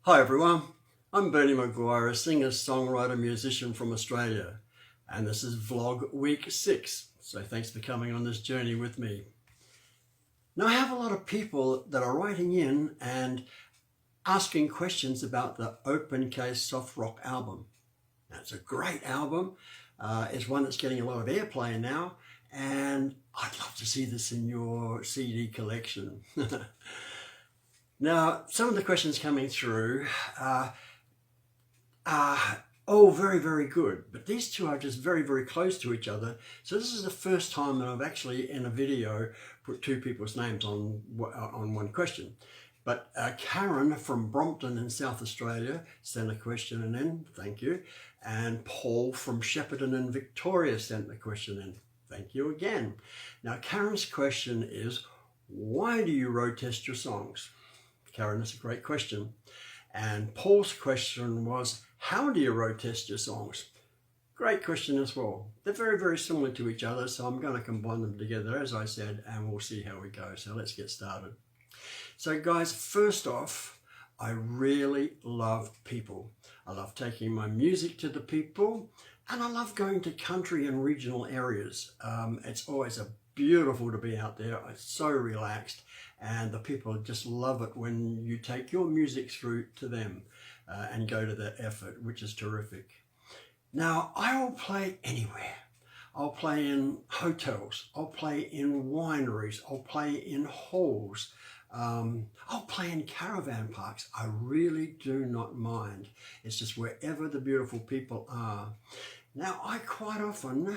Hi everyone, I'm Bernie Macguire, a singer, songwriter, musician from Australia, and this is vlog week 6, so thanks for coming on this journey with me. Now I have a lot of people that are writing in and asking questions about the Open Case Soft Rock album. Now, it's a great album, it's one that's getting a lot of airplay now, and I'd love to see this in your CD collection. Now, some of the questions coming through are all very, very good, but these two are just very, very close to each other. So this is the first time that I've actually, in a video, put two people's names on one question. But Karen from Brompton in South Australia sent a question in, thank you. And Paul from Shepparton in Victoria sent the question in, thank you again. Now, Karen's question is, why do you road test your songs? Karen, that's a great question. And Paul's question was, how do you road test your songs? Great question as well. They're very, very similar to each other, so I'm going to combine them together, as I said, and we'll see how we go. So let's get started. So guys, first off, I really love people. I love taking my music to the people, and I love going to country and regional areas. It's always beautiful to be out there. It's so relaxed, and the people just love it when you take your music through to them and go to that effort, which is terrific. Now, I will play anywhere. I'll play in hotels, I'll play in wineries, I'll play in halls, I'll play in caravan parks. I really do not mind. It's just wherever the beautiful people are. Now, I quite often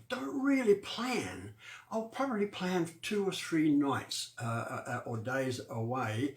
don't really plan. I'll probably plan 2 or 3 nights or days away,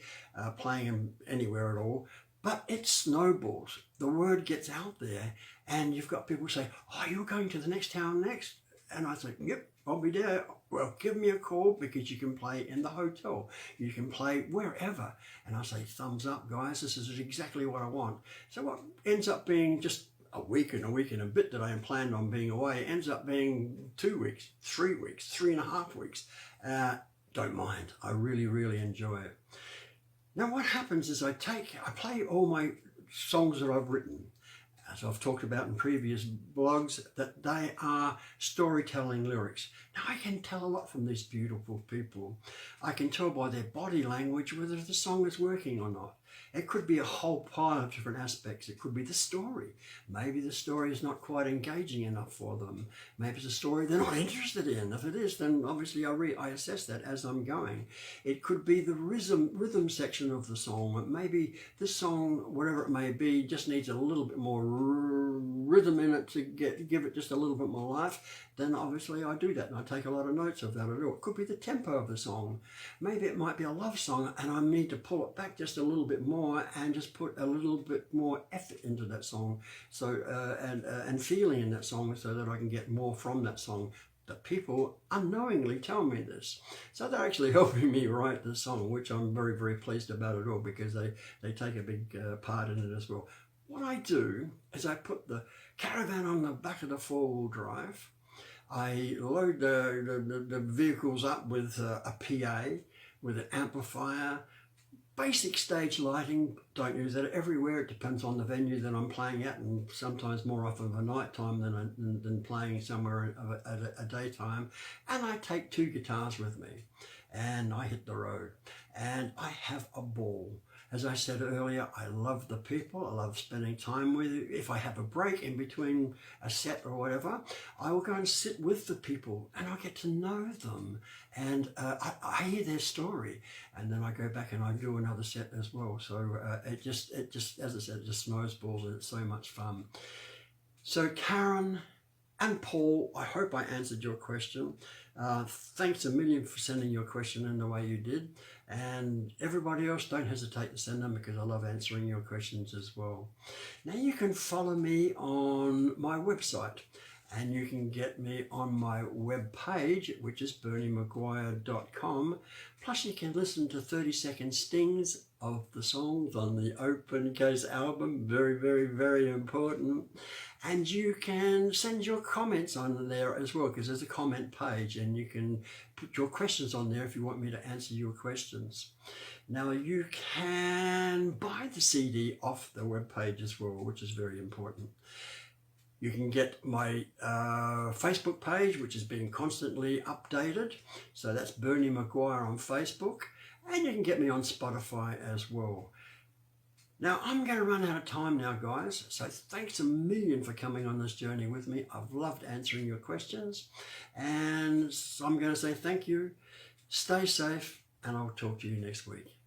playing anywhere at all, but it snowballs. The word gets out there, and you've got people say, oh, you're going to the next town next? And I say, yep, I'll be there. Well, give me a call, because you can play in the hotel. You can play wherever. And I say, thumbs up, guys, this is exactly what I want. So what ends up being just a week and a bit that I am planned on being away ends up being 2 weeks, 3 weeks, 3.5 weeks. Don't mind. I really, really enjoy it. Now what happens is I play all my songs that I've written, as I've talked about in previous blogs, that they are storytelling lyrics. Now I can tell a lot from these beautiful people. I can tell by their body language whether the song is working or not. It could be a whole pile of different aspects. It could be the story. Maybe the story is not quite engaging enough for them. Maybe it's a story they're not interested in. If it is, then obviously I assess that as I'm going. It could be the rhythm section of the song. Maybe this song, whatever it may be, just needs a little bit more rhythm in it to give it just a little bit more life. Then obviously I do that, and I take a lot of notes of that. It could be the tempo of the song. Maybe it might be a love song, and I need to pull it back just a little bit more and just put a little bit more effort into that song, so and feeling in that song, so that I can get more from that song. The people unknowingly tell me this, so they're actually helping me write the song, which I'm very, very pleased about it all, because they take a big part in it as well. What I do is I put the caravan on the back of the 4-wheel drive. I load the vehicles up with a PA, with an amplifier, basic stage lighting. Don't use that everywhere. It depends on the venue that I'm playing at, and sometimes more often of a night time than playing somewhere at a daytime. And I take 2 guitars with me, and I hit the road, and I have a ball. As I said earlier, I love the people. I love spending time with you. If I have a break in between a set or whatever, I will go and sit with the people, and I get to know them, and I hear their story, and then I go back and I do another set as well. So it just, as I said, it just snowballs, and it's so much fun. So Karen and Paul, I hope I answered your question. Thanks a million for sending your question in the way you did. And everybody else, don't hesitate to send them, because I love answering your questions as well. Now you can follow me on my website, and you can get me on my web page, which is berniemacguire.com. Plus you can listen to 30-second stings of the songs on the Open Case album, very, very, very important. And you can send your comments on there as well, because there's a comment page, and you can put your questions on there if you want me to answer your questions. Now you can buy the CD off the webpage as well, which is very important. You can get my Facebook page, which is being constantly updated. So that's Bernie Macguire on Facebook. And you can get me on Spotify as well. Now, I'm going to run out of time now, guys. So thanks a million for coming on this journey with me. I've loved answering your questions. And so I'm going to say thank you. Stay safe, and I'll talk to you next week.